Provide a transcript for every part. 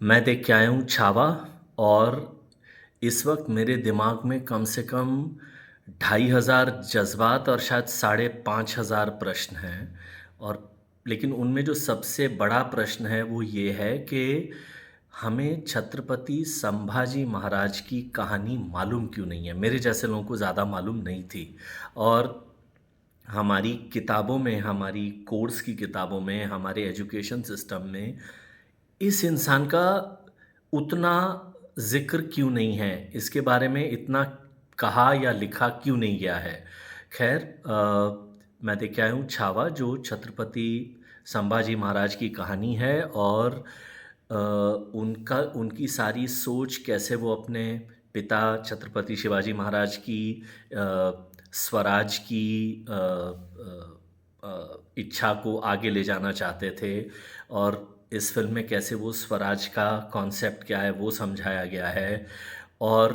मैं देख के आया हूँ छावा और इस वक़्त मेरे दिमाग में कम से कम 2500 जज़्बात और शायद साढ़े 5000 प्रश्न हैं। और लेकिन उनमें जो सबसे बड़ा प्रश्न है वो ये है कि हमें छत्रपति संभाजी महाराज की कहानी मालूम क्यों नहीं है? मेरे जैसे लोगों को ज़्यादा मालूम नहीं थी। और हमारी किताबों में, हमारी कोर्स की किताबों में, हमारे एजुकेशन सिस्टम में इस इंसान का उतना ज़िक्र क्यों नहीं है? इसके बारे में इतना कहा या लिखा क्यों नहीं गया है? ख़ैर मैं देख के आया हूँ छावा जो छत्रपति संभाजी महाराज की कहानी है और उनकी सारी सोच कैसे वो अपने पिता छत्रपति शिवाजी महाराज की स्वराज की इच्छा को आगे ले जाना चाहते थे और इस फ़िल्म में कैसे वो स्वराज का कॉन्सेप्ट क्या है वो समझाया गया है। और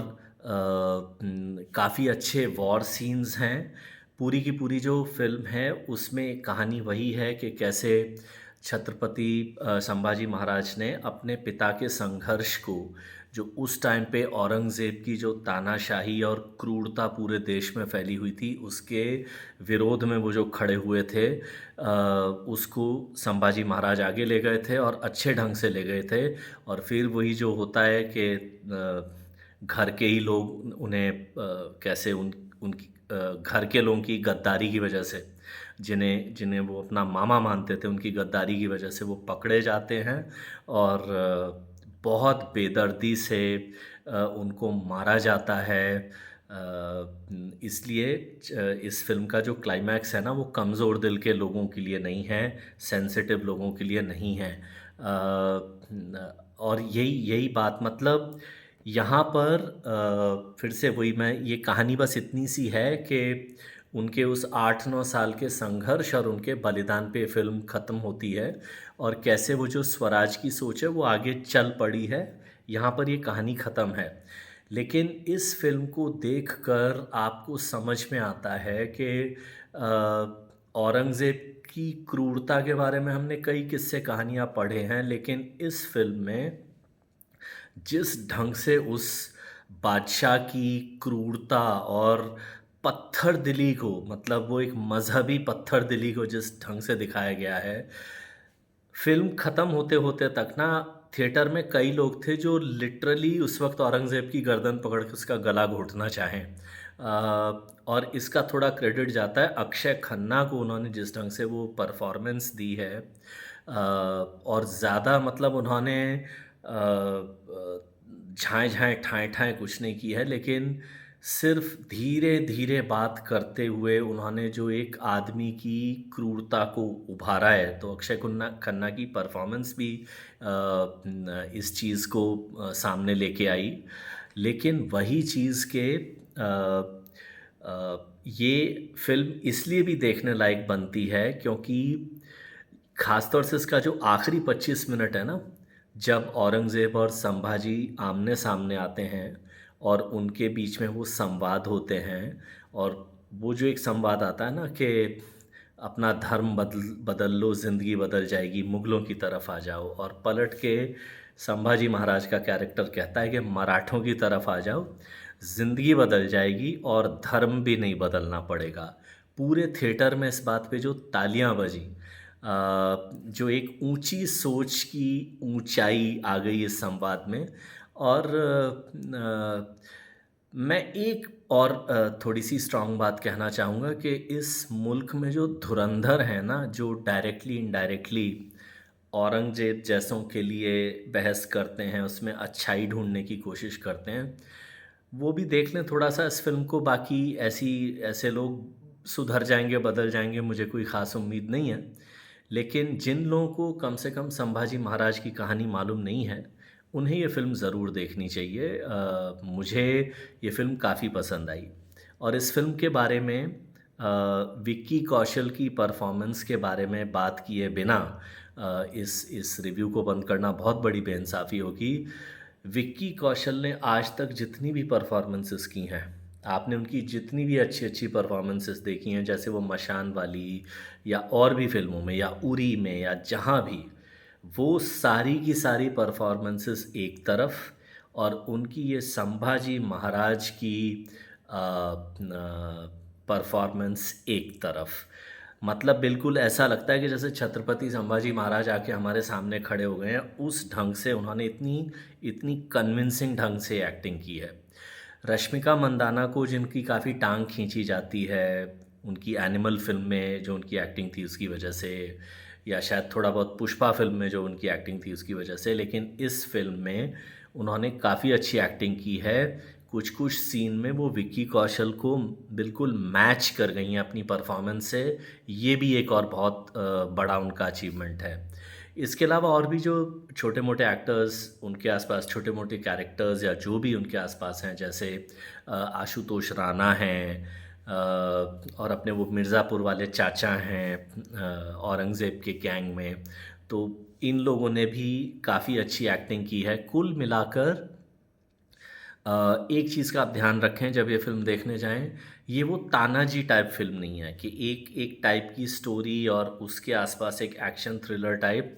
काफ़ी अच्छे वॉर सीन्स हैं। पूरी की पूरी जो फ़िल्म है उसमें कहानी वही है कि कैसे छत्रपति संभाजी महाराज ने अपने पिता के संघर्ष को, जो उस टाइम पे औरंगज़ेब की जो तानाशाही और क्रूरता पूरे देश में फैली हुई थी, उसके विरोध में वो जो खड़े हुए थे, उसको संभाजी महाराज आगे ले गए थे और अच्छे ढंग से ले गए थे। और फिर वही जो होता है कि घर के ही लोग उन्हें कैसे उनकी घर के लोगों की गद्दारी की वजह से, जिन्हें जिन्हें वो अपना मामा मानते थे, उनकी गद्दारी की वजह से वो पकड़े जाते हैं और बहुत बेदर्दी से उनको मारा जाता है। इसलिए इस फ़िल्म का जो क्लाइमैक्स है ना, वो कमज़ोर दिल के लोगों के लिए नहीं है, सेंसिटिव लोगों के लिए नहीं है। और यही यही बात, मतलब यहाँ पर फिर से वही, मैं ये कहानी बस इतनी सी है कि उनके उस 8-9 साल के संघर्ष और उनके बलिदान पे फ़िल्म ख़त्म होती है और कैसे वो जो स्वराज की सोच है वो आगे चल पड़ी है, यहाँ पर ये कहानी ख़त्म है। लेकिन इस फ़िल्म को देखकर आपको समझ में आता है कि औरंगज़ेब की क्रूरता के बारे में हमने कई किस्से कहानियाँ पढ़े हैं, लेकिन इस फ़िल्म में जिस ढंग से उस बादशाह की क्रूरता और पत्थर दिली को, मतलब वो एक मज़हबी पत्थर दिली को जिस ढंग से दिखाया गया है, फ़िल्म ख़त्म होते-होते तक ना थिएटर में कई लोग थे जो लिटरली उस वक़्त औरंगज़ेब की गर्दन पकड़ के उसका गला घोंटना चाहें। और इसका थोड़ा क्रेडिट जाता है अक्षय खन्ना को, उन्होंने जिस ढंग से वो परफ़ॉर्मेंस दी है। और ज़्यादा मतलब उन्होंने झाएँ-झाएँ, ठाएँ-ठाएँ कुछ नहीं की है, लेकिन सिर्फ़ धीरे-धीरे बात करते हुए उन्होंने जो एक आदमी की क्रूरता को उभारा है, तो अक्षय खन्ना की परफ़ॉर्मेंस भी इस चीज़ को सामने लेके आई। लेकिन वही चीज़ के ये फ़िल्म इसलिए भी देखने लायक बनती है क्योंकि ख़ास तौर से इसका जो आखिरी 25 मिनट है ना, जब औरंगज़ेब और संभाजी आमने-सामने आते हैं और उनके बीच में वो संवाद होते हैं और वो जो एक संवाद आता है ना कि अपना धर्म बदल बदल लो, ज़िंदगी बदल जाएगी, मुग़लों की तरफ आ जाओ, और पलट के संभाजी महाराज का कैरेक्टर कहता है कि मराठों की तरफ आ जाओ, ज़िंदगी बदल जाएगी और धर्म भी नहीं बदलना पड़ेगा। पूरे थिएटर में इस बात पे जो तालियाँ बजीं, जो एक ऊँची सोच की ऊँचाई आ गई इस संवाद में। और मैं एक और थोड़ी-सी स्ट्रॉन्ग बात कहना चाहूँगा कि इस मुल्क में जो धुरंधर हैं ना, जो डायरेक्टली इनडायरेक्टली औरंगज़ेब जैसों के लिए बहस करते हैं, उसमें अच्छाई ढूँढने की कोशिश करते हैं, वो भी देख लें थोड़ा-सा इस फ़िल्म को। बाकी ऐसे लोग सुधर जाएँगे, बदल जाएँगे, मुझे कोई ख़ास उम्मीद नहीं है। लेकिन जिन लोगों को कम से कम संभाजी महाराज की कहानी मालूम नहीं है, उन्हें ये फ़िल्म ज़रूर देखनी चाहिए। मुझे ये फ़िल्म काफ़ी पसंद आई और इस फ़िल्म के बारे में विक्की कौशल की परफ़ॉर्मेंस के बारे में बात किए बिना इस रिव्यू को बंद करना बहुत बड़ी बेइंसाफ़ी होगी। विक्की कौशल ने आज तक जितनी भी परफ़ॉर्मेंसेस की हैं, आपने उनकी जितनी भी अच्छी-अच्छी परफ़ॉर्मेंसेस देखी हैं, जैसे वो मशान वाली या और भी फ़िल्मों में या उरी में या जहाँ भी, वो सारी की सारी परफ़ॉर्मेंसेस एक तरफ और उनकी ये संभाजी महाराज की परफ़ॉर्मेंस एक तरफ। मतलब बिल्कुल ऐसा लगता है कि जैसे छत्रपति संभाजी महाराज आके हमारे सामने खड़े हो गए हैं, उस ढंग से उन्होंने इतनी इतनी कन्विंसिंग ढंग से एक्टिंग की है। रश्मिका मंदाना को जिनकी काफ़ी टाँग खींची जाती है, उनकी एनिमल फ़िल्म में जो उनकी एक्टिंग थी उसकी वजह से, या शायद थोड़ा बहुत पुष्पा फ़िल्म में जो उनकी एक्टिंग थी उसकी वजह से, लेकिन इस फ़िल्म में उन्होंने काफ़ी अच्छी एक्टिंग की है। कुछ-कुछ सीन में वो विक्की कौशल को बिल्कुल मैच कर गई हैं अपनी परफ़ॉर्मेंस से, ये भी एक और बहुत बड़ा उनका अचीवमेंट है। इसके अलावा और भी जो छोटे-मोटे एक्टर्स उनके आस-पास छोटे-मोटे कैरेक्टर्स या जो भी उनके आस-पास हैं, जैसे आशुतोष राणा हैं, और अपने वो मिर्ज़ापुर वाले चाचा हैं औरंगज़ेब के गैंग में। तो इन लोगों ने भी काफ़ी अच्छी एक्टिंग की है। कुल मिलाकर एक चीज़ का आप ध्यान रखें जब ये फ़िल्म देखने जाएँ, ये वो तानाजी टाइप फ़िल्म नहीं है कि एक एक टाइप की स्टोरी और उसके आस-पास एक एक्शन थ्रिलर टाइप।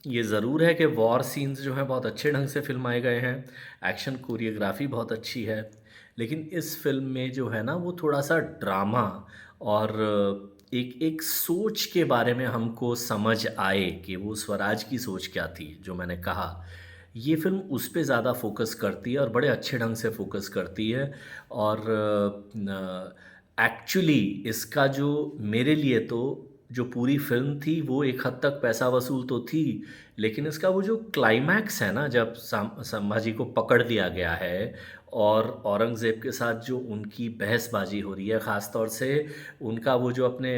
ये ज़रूर है कि वॉर सीन्स जो हैं बहुत अच्छे ढंग से फ़िल्माए गए हैं, एक्शन कोरियोग्राफ़ी बहुत अच्छी है, लेकिन इस फ़िल्म में जो है ना वो थोड़ा-सा ड्रामा और एक एक सोच के बारे में हमको समझ आए कि वो स्वराज की सोच क्या थी, जो मैंने कहा। ये फ़िल्म उस पे ज़्यादा फ़ोकस करती है और बड़े अच्छे ढंग से फ़ोकस करती है और एक्चुअली इसका जो मेरे लिए तो जो पूरी फ़िल्म थी वो एक हद तक पैसा वसूल तो थी, लेकिन इसका वो जो क्लाइमैक्स है ना जब संभाजी को पकड़ लिया गया है और औरंगज़ेब के साथ जो उनकी बहसबाजी हो रही है, ख़ास तौर से उनका वो जो अपने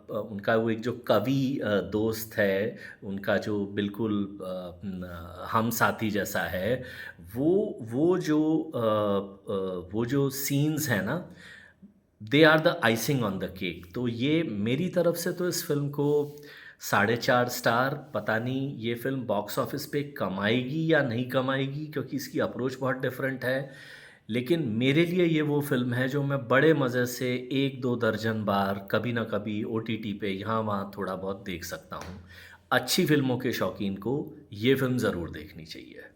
उनका वो एक जो कवि दोस्त है, उनका जो बिल्कुल हमसाथी जैसा है, वो जो सीन्स हैं ना, they are the icing on the cake. तो ये मेरी तरफ से तो इस फ़िल्म को 4.5 स्टार। पता नहीं ये फ़िल्म बॉक्स ऑफ़िस पे कमाएगी या नहीं कमाएगी क्योंकि इसकी अप्रोच बहुत डिफरेंट है। लेकिन मेरे लिए ये वो फ़िल्म है जो मैं बड़े मज़े से 1-2 दर्जन बार कभी न कभी ओटीटी पे यहाँ-वहाँ थोड़ा बहुत देख सकता हूँ। अच्छी फ़िल्मों के शौकीन को ये फ़िल्म ज़रूर देखनी चाहिए।